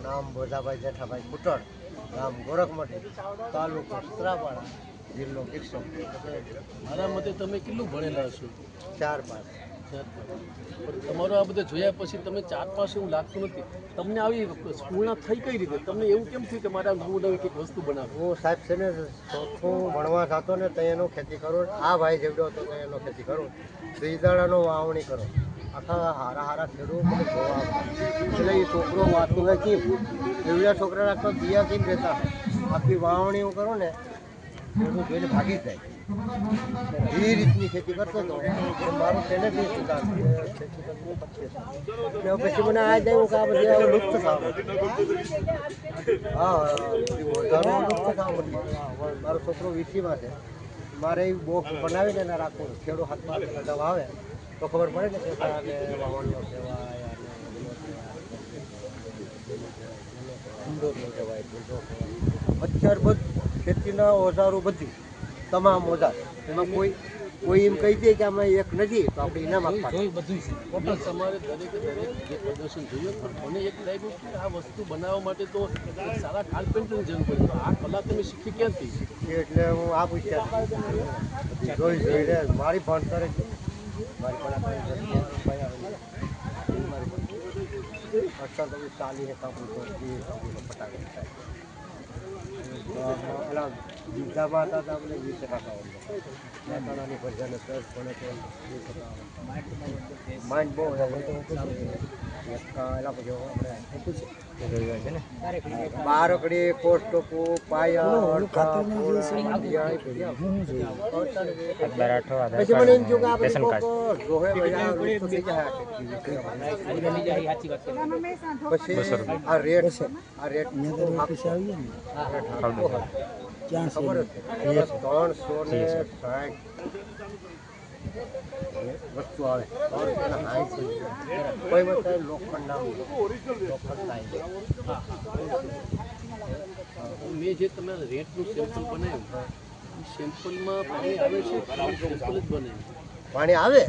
નામ બોધાભાઈ જેઠાભાઈ કુટણ, ગામ ગોરખમઢી, તાલુકો સત્રાપાડા, જિલ્લો ગીર સોમનાથ. મારા મતે તમે કેટલું ભણેલા છો? 4 પાસ. પણ તમારું આ બધા જોયા પછી તમે 4 પાસ એવું લાગતું નથી. તમને આવી સ્ફૂર્ણા થઈ કઈ રીતે? તમને એવું કેમ થયું કે મારે આ નવું નવી કંઈક વસ્તુ બનાવવું? હું સાહેબ છે ને ચોથું ભણવા થતો ને તો એનો ખેતી કરું. આ ભાઈ જેવડો હતો તો એનો ખેતી કરું. દ્વિદળાનો વાવણી કરો. આખા હારા ખેડૂત મને જોવા આવતા. એટલે એ છોકરો વાતું હોય કેમ એવડા છોકરા રાખતો દિયા કેમ રહેતા. આખી વાવણી હું કરું ને ખેડૂત જોઈને ભાગી જાય. એ રીતની ખેતી કરતો હતો. મારું પહેલેથી સિદ્ધાંત ખેતી કરવું પછી મને આ જાય કે આ બધી લુપ્ત થાવ. હા લુપ્ત થાવ. મારો છોકરો વીસીમાં છે. મારે એ બોક્સ બનાવીને એને રાખવું. ખેડૂત હાથમાં દવા આવે તો ખબર પડે ને કે વાવણીઓ કહેવાય, મચ્છર બધું ખેતીના ઓજારો બધી તમામ ઓજાર. એમાં કોઈ એમ કહી દે કે આમાં એક નથી તો આપણે ઇનામ આપવા બધું તમારે દરેકે દરેક જે પ્રદર્શન જોયું પણ મને એક લાગ્યું કે આ વસ્તુ બનાવવા માટે તો એક સારા કાર્પેન્ટરની જરૂર પડે. તો આ કલા તમે શીખી ક્યાંથી? એટલે હું આ પૂછ્યા જોઈને મારી ભણતર જ મારી પણ અસર તમે ચાલી હતા ફટાકડા પેલા બીજામાં હતા તો આપણે 20 ટકા મહેસાણાની પ્રજાને સર્ચ ભણે તો 20 ટકા માઇન્ડ બહુ એલા પછી આપણે બારકડી કોષ્ટકો પાયા પછી મને એમ થયું કે આપણે જોહે પછી આ રેટ ખબર હતી 360 વસ્તુ આવે. કોઈ મત લોખંડ મેં જે તમારા રેટનું સેમ્પલ બનાવ્યું સેમ્પલમાં પાણી આવે છે? સેમ્પલ જ બનાવ્યું પાણી આવે.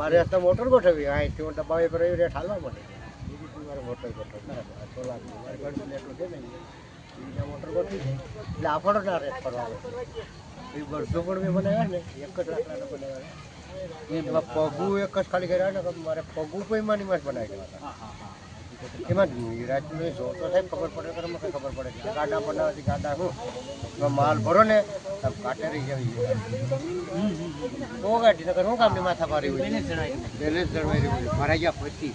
મારે હસ્તે મોટર ગોઠવી અહીંથી હું દબાવી પર રેટ હાલવા મળે. મારે મોટર ગોઠવી સોલાર મારે ઘણી પ્લેટો છે ને બીજા મોટર ગોઠવી એટલે આપણો ના રેટ કરવા આવે. એ બધું પણ મેં બનાવ્યા ને એક જ લાકડાના બનાવ્યા. એમાં પગું એક જ ખાલી કર્યા ને મારે પગું કોઈ માની માં જ બનાવી દેવા હતા. એમાં રાજ્ય જોતો સાહેબ ખબર પડે કે કંઈ ખબર પડે કે ગાડા બનાવવાથી ગાડા શું એમાં માલ ભરો ને કાંટે રહી જવી તો ગાડી નકર શું કામની માથા પાડી હોય બેલેન્સ જળવાઈ રહ્યું હોય. ભરાઈ ગયા પછી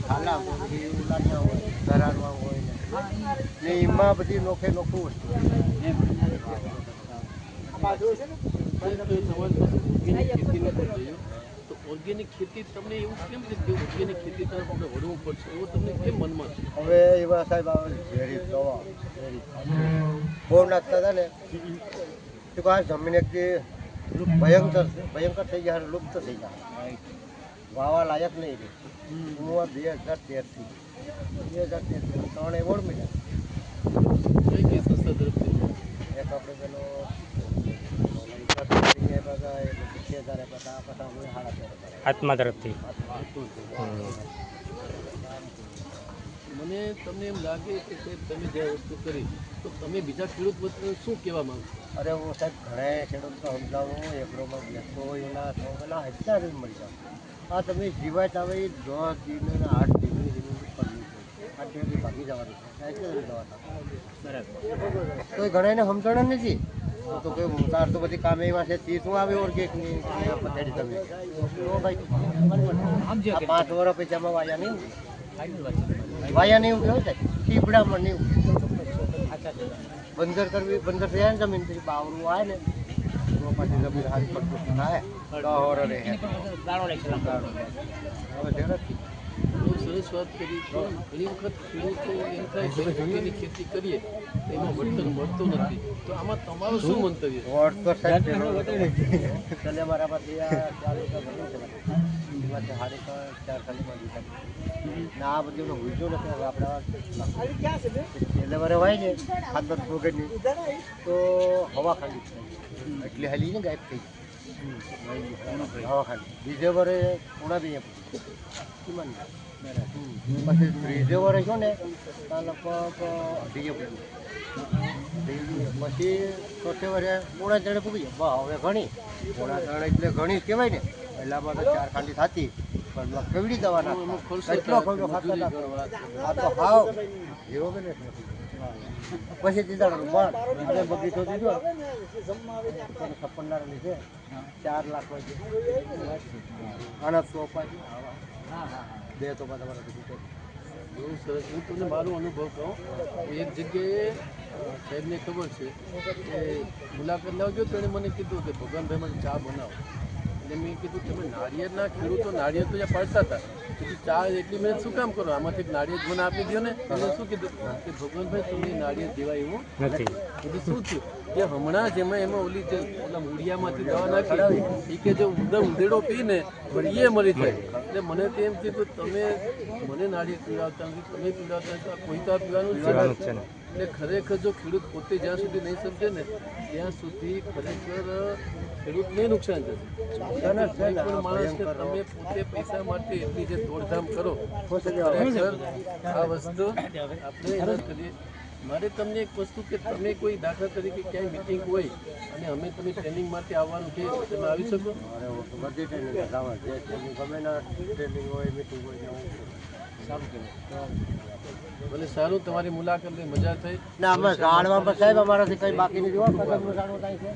ખાલા હોય ઉલાડ્યા હોય ધરાડવા હોય ને એમાં બધી નોખું વસ્તુ તો ઓર્ગેનિક ખેતી તમને એવું કેમ છે કે ઓર્ગેનિક ખેતી તરફ આપણે વળવું પડશે એવું તમને કેમ મનમાં છે? હવે એવા સાહેબ આવે ઝેરી દવા બહુ નાખતા હતા ને તો આ જમીન એક ભયંકર થઈ ગયા, લુપ્ત થઈ ગયા, વાવા લાયક નહીં રહી. હું આ 2013 3 એવોર્ડ મળ્યા. કઈ કઈ સંસ્થા તરફથી? એક આપણે પેલો આત્મા તરફથી. મને તમને એમ લાગે કે તમે જે વસ્તુ કરી તો તમે બીજા ખેડૂત વસ્તુ શું કહેવા માંગો? અરે હું સાહેબ ઘણા ખેડૂતો સમજાવું એગ્રોમાં બેસતો હોય એના પેલા હજાર મળી જાવ. આ તમે જીવાત આવે 10 દિન અને 8 દિનની કરવી છે. 8 દિન ભાગી જવાનું છે બરાબર. તો એ ઘણાને સમજણ નથી તો કે તાર તો બધી કામે એવા છે તે શું આવે ઓર્ગેનિકની પથારી તમે તો ભાઈ 5 વર્ષ પછી આમાં વાયા નહીં કેવું થાય ચીપડામાં નહીં બંદર કરવી. બંદર થયા ને જમીન પછી બાવરું આવે ને તો પછી જમીન હાથ પડતું થાય ડહોર રહે હવે બહુ સરસ વાત કરી. ઘણી વખત ખેડૂતો એમ થાય કે ઓર્ગેનિક ખેતી કરીએ એમાં વળતર મળતું નથી. તો આમાં તમારું શું મંતવ્ય? વળતર સાહેબ મારામાંથી એમાંથી 4.5 ખાલીમાં દીધા આ બધું ભૂલજો ને આપણે એટલે મારે હોય ને ખાતર વગરની તો હવા ખાલી એટલે હાલી ને ગાયબ થઈ હવા ખાલી બીજે વરે કોણા બી એમ પછી ત્રીજે વર્ષ જો ને ત્યાં લગભગ 2.5 પછી ચોથે વર્ષે પોણા ત્રણે પૂગી જાય હવે ઘણી પોણા ત્રણ એટલે ઘણી જ કહેવાય ને પહેલાંમાં તો 4 ખાંડી થતી પણ કેવડી દવા નાખતા કેટલો ખવડો ખાતા હતા આ તો હાવ જેવો કે ને પછી દીધાડો બંધ એટલે બગીચો દીધો 56 લીધે 4 લાખ આના સોપાય બે તો તમારા બગીચો બહુ સરસ. હું તમને મારો અનુભવ કહું. એક જગ્યાએ સાહેબને ખબર છે કે મુલાકાત લાવજો તો એણે મને કીધું કે ભગવાનભાઈ મને ચા બનાવો. એટલે મેં કીધું તમે નાળિયેરના ખેડૂતો નાળિયેર તો જ્યાં પાડતા હતા કીધું ચા એટલી મહેનત શું કામ કરો આમાંથી એક નાળિયેર મને આપી દો ને એટલે શું કીધું કે ભગવાનભાઈ તમને નાળિયેર દેવાય એવું નથી. કીધું શું થયું કે હમણાં જ એમાં ઓલી જે ઓલા મૂળિયામાંથી દવા નાખી એ કે જો ઉંદેડો પીને એ મરી જાય. એટલે મને તો એમ કીધું તમે મને નાળિયેર પીવડાવતા નથી તમે પીવડાવતા નથી કોઈ તો આ પીવાનું જ છે ને. એટલે ખરેખર જો ખેડૂત પોતે જ્યાં સુધી નહીં સમજે ને ત્યાં સુધી ખરેખર ખેડૂતને નુકસાન થશે. કોઈ પણ માણસને તમે પોતે પૈસા માટે એટલી જે દોડધામ કરો ખરેખર આ વસ્તુ આપણે એના કરીએ. મારે તમને એક વસ્તુ કે તમે કોઈ દાખલા તરીકે ક્યાંય મિટિંગ હોય અને અમે તમે ટ્રેનિંગ માટે આવવાનું કે તમે આવી શકો. બધી ટ્રેનિંગ જવા જે ટ્રેનિંગ ગમે ના ટ્રેનિંગ હોય મિટિંગ હોય સારું કહેવાય. ભલે સારું તમારી મુલાકાત લઈ મજા થઈ. ના અમે જાણવામાં સાહેબ અમારાથી કંઈ બાકી નથી જોવા જાણવું કાંઈ છે